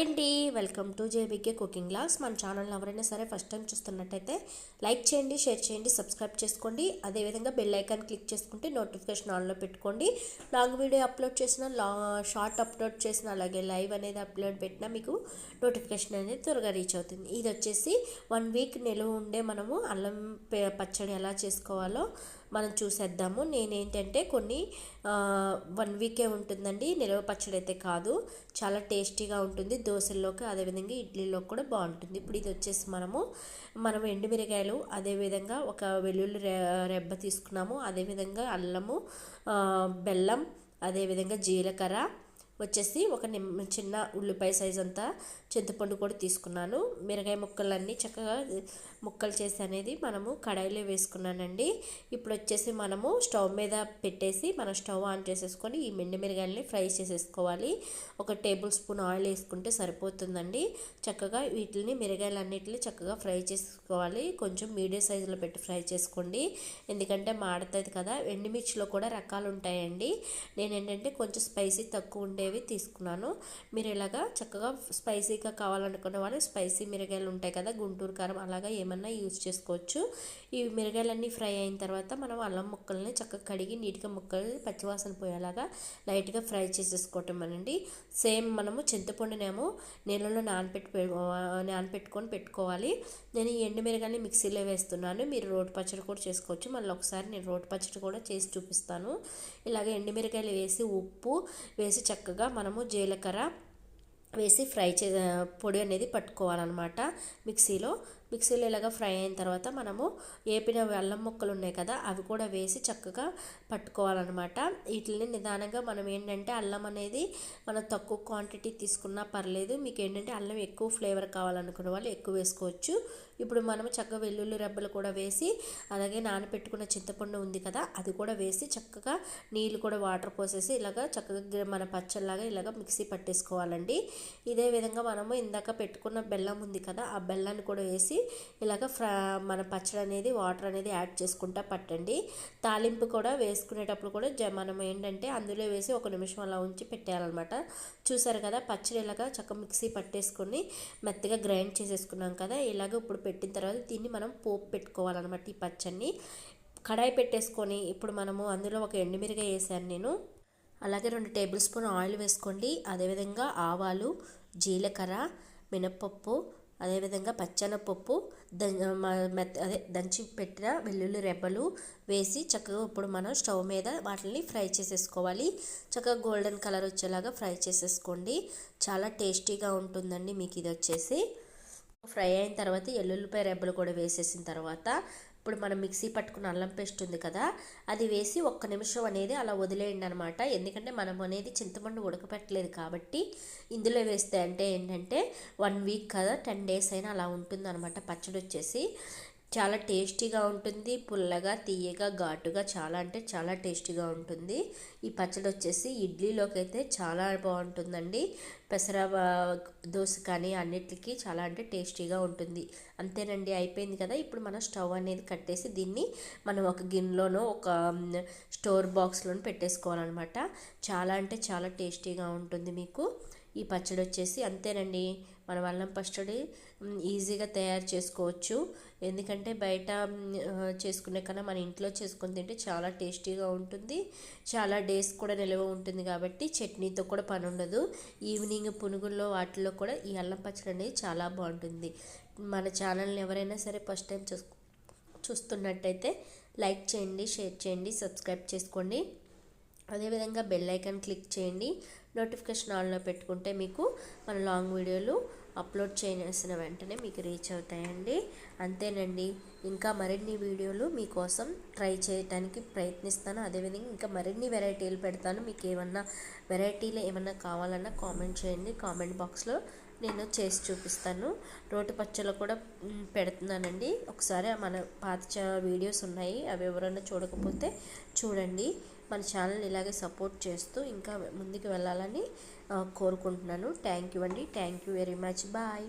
అండి, welcome to JBK cooking class. మన channel ఎవరైనా సరే ఫస్ట్ టైం చూస్తున్నట్టయితే లైక్ చేయండి, షేర్ చేయండి, సబ్స్క్రైబ్ చేసుకోండి. అదేవిధంగా బెల్ ఐకాన్ క్లిక్ చేసుకుంటే నోటిఫికేషన్ ఆన్లో పెట్టుకోండి. లాంగ్ వీడియో అప్లోడ్ చేసిన, షార్ట్ అప్లోడ్ చేసిన, అలాగే లైవ్ అనేది అప్లోడ్ పెట్టినా మీకు నోటిఫికేషన్ అనేది త్వరగా రీచ్ అవుతుంది. ఇది వచ్చేసి 1 వీక్ నిలువ ఉండే మనము అల్లం పచ్చడి ఎలా చేసుకోవాలో మనం చూసేద్దాము. నేనేంటంటే కొన్ని 1 వీకే ఉంటుందండి, నిల్వ పచ్చడి అయితే కాదు. చాలా టేస్టీగా ఉంటుంది, దోశల్లోకి అదేవిధంగా ఇడ్లీలోకి కూడా బాగుంటుంది. ఇప్పుడు ఇది వచ్చేసి మనం ఎండుమిరకాయలు, అదేవిధంగా ఒక వెల్లుల్లి రెబ్బ తీసుకున్నాము, అదేవిధంగా అల్లము, బెల్లం, అదేవిధంగా జీలకర్ర వచ్చేసి ఒక చిన్న ఉల్లిపాయ సైజ్ అంతా చింతపండు కూడా తీసుకున్నాను. మిరగాయ ముక్కలన్నీ చక్కగా ముక్కలు చేసి అనేది మనము కడాయిలో వేసుకున్నానండి. ఇప్పుడు వచ్చేసి మనము స్టవ్ మీద పెట్టేసి మనం స్టవ్ ఆన్ చేసేసుకొని ఈ మిరగాయలని ఫ్రై చేసేసుకోవాలి. 1 టేబుల్ స్పూన్ ఆయిల్ వేసుకుంటే సరిపోతుందండి. చక్కగా వీటిని మిరగాయలన్నిటిని చక్కగా ఫ్రై చేసుకోవాలి. కొంచెం మీడియం సైజులో పెట్టి ఫ్రై చేసుకోండి, ఎందుకంటే మాడుతుంది కదా. ఎండుమిర్చిలో కూడా రకాలు ఉంటాయండి. నేను ఏంటంటే కొంచెం స్పైసీ తక్కువ ఉండేవి తీసుకున్నాను. మీరు ఇలాగా చక్కగా స్పైసీగా కావాలనుకునే వాళ్ళు స్పైసీ మిరగాయలు ఉంటాయి కదా, గుంటూరు కారం, అలాగా ఏమన్నా యూజ్ చేసుకోవచ్చు. ఈ మిరగాయలన్నీ ఫ్రై అయిన తర్వాత మనం అల్లం ముక్కల్ని చక్కగా కడిగి నీట్గా ముక్కలు పచ్చివాసన పోయేలాగా లైట్గా ఫ్రై చేసేసుకోవటం అనండి. సేమ్ మనము చింతపండునేమో నీళ్ళలో నానపెట్టుకొని పెట్టుకోవాలి. నేను ఈ ఎండు మిరగాయలని మిక్సీలో వేస్తున్నాను. మీరు రోటి పచ్చడి కూడా చేసుకోవచ్చు. మళ్ళీ ఒకసారి నేను రోటి పచ్చడి కూడా చేసి చూపిస్తాను. ఇలాగ ఎండుమిరకాయలు వేసి ఉప్పు వేసి చక్కగా మనము జీలకర్ర వేసి పొడి అనేది పట్టుకోవాలన్నమాట. మిక్సీలో ఇలాగ ఫ్రై అయిన తర్వాత మనము ఏపిన అల్లం ముక్కలు ఉన్నాయి కదా, అవి కూడా వేసి చక్కగా పట్టుకోవాలన్నమాట. వీటిని నిదానంగా మనం ఏంటంటే అల్లం అనేది మనం తక్కువ క్వాంటిటీ తీసుకున్నా పర్లేదు. మీకు ఏంటంటే అల్లం ఎక్కువ ఫ్లేవర్ కావాలనుకున్న వాళ్ళు ఎక్కువ వేసుకోవచ్చు. ఇప్పుడు మనము చక్కగా వెల్లుల్లి రెబ్బలు కూడా వేసి, అలాగే నానబెట్టుకున్న చింతపండు ఉంది కదా, అది కూడా వేసి చక్కగా నీళ్ళు కూడా వాటర్ పోసేసి ఇలాగ చక్కగా మన పచ్చళ్ళలాగా ఇలాగ మిక్సీ పట్టేసుకోవాలండి. ఇదే విధంగా మనము ఇందాక పెట్టుకున్న బెల్లం ఉంది కదా, ఆ బెల్లాన్ని కూడా వేసి ఇలాగ మన పచ్చడి అనేది వాటర్ అనేది యాడ్ చేసుకుంటా పట్టండి. తాలింపు కూడా వేసుకునేటప్పుడు కూడా మనం ఏంటంటే అందులో వేసి 1 నిమిషం అలా ఉంచి పెట్టేయాలన్నమాట. చూసారు కదా, పచ్చడి ఇలాగా చక్కగా మిక్సీ పట్టేసుకొని మెత్తగా గ్రైండ్ చేసేసుకున్నాం కదా. ఇలాగ ఇప్పుడు పెట్టిన తర్వాత దీన్ని మనం పోపు పెట్టుకోవాలన్నమాట. ఈ పచ్చడిని కడాయి పెట్టేసుకొని ఇప్పుడు మనము అందులో ఒక ఎండుమిరకాయ వేసాను నేను. అలాగే 2 టేబుల్ స్పూన్ ఆయిల్ వేసుకోండి. అదేవిధంగా ఆవాలు, జీలకర్ర, మినప్పప్పు, అదేవిధంగా పచ్చెనపప్పు, దంచి పెట్టిన వెల్లుల్లి రెబ్బలు వేసి చక్కగా ఇప్పుడు మనం స్టవ్ మీద వాటిని ఫ్రై చేసేసుకోవాలి. చక్కగా గోల్డెన్ కలర్ వచ్చేలాగా ఫ్రై చేసేసుకోండి. చాలా టేస్టీగా ఉంటుందండి. మీకు ఇది వచ్చేసి ఫ్రై అయిన తర్వాత ఎల్లుల్లిపాయ రెబ్బలు కూడా వేసేసిన తర్వాత ఇప్పుడు మనం మిక్సీ పట్టుకున్న అల్లం పేస్ట్ ఉంది కదా, అది వేసి 1 నిమిషం అనేది అలా వదిలేయండి అనమాట. ఎందుకంటే మనం అనేది చింతపండు ఉడకపెట్టలేదు కాబట్టి ఇందులో వేస్తే అంటే ఏంటంటే 1 వీక్ కదా, 10 డేస్ అయినా అలా ఉంటుంది అనమాట. పచ్చడి వచ్చేసి చాలా టేస్టీగా ఉంటుంది. పుల్లగా, తీయగా, ఘాటుగా, చాలా అంటే చాలా టేస్టీగా ఉంటుంది. ఈ పచ్చడి వచ్చేసి ఇడ్లీలోకి అయితే చాలా బాగుంటుందండి. పెసర దోశ కానీ అన్నిటికీ చాలా అంటే టేస్టీగా ఉంటుంది. అంతేనండి, అయిపోయింది కదా. ఇప్పుడు మనం స్టవ్ అనేది కట్టేసి దీన్ని మనం ఒక గిన్నెలోనో ఒక స్టోర్ బాక్స్లోనూ పెట్టేసుకోవాలన్నమాట. చాలా అంటే చాలా టేస్టీగా ఉంటుంది మీకు ఈ పచ్చడి వచ్చేసి. అంతేనండి, మనం అల్లం పచ్చడి ఈజీగా తయారు చేసుకోవచ్చు. ఎందుకంటే బయట చేసుకునే కన్నా మన ఇంట్లో చేసుకొని తింటే చాలా టేస్టీగా ఉంటుంది. చాలా డేస్ కూడా నిల్వ ఉంటుంది కాబట్టి చట్నీతో కూడా పని ఉండదు. ఈవినింగ్ పునుగుల్లో వాటిల్లో కూడా ఈ అల్లం పచ్చడి అనేది చాలా బాగుంటుంది. మన ఛానల్ని ఎవరైనా సరే ఫస్ట్ టైం చూస్తున్నట్టయితే లైక్ చేయండి, షేర్ చేయండి, సబ్స్క్రైబ్ చేసుకోండి. అదేవిధంగా బెల్ ఐకాన్ క్లిక్ చేయండి. నోటిఫికేషన్ ఆన్లో పెట్టుకుంటే మీకు మన లాంగ్ వీడియోలు అప్లోడ్ చేసిన వెంటనే మీకు రీచ్ అవుతాయండి. అంతేనండి, ఇంకా మరిన్ని వీడియోలు మీకోసం ట్రై చేయడానికి ప్రయత్నిస్తాను. అదేవిధంగా ఇంకా మరిన్ని వెరైటీలు పెడతాను. మీకు ఏమన్నా వెరైటీలు ఏమన్నా కావాలన్నా కామెంట్ చేయండి. కామెంట్ బాక్స్లో నేను చేసి చూపిస్తాను. రోటి పచ్చళ్ళు కూడా పెడుతున్నానండి. ఒకసారి మన పాత వీడియోస్ ఉన్నాయి, అవి ఎవరైనా చూడకపోతే చూడండి. మన ఛానల్ ఇలాగే సపోర్ట్ చేస్తూ ఇంకా ముందుకు వెళ్ళాలని కోరుకుంటున్నాను. థ్యాంక్ యూ అండి. Thank you very much. Bye.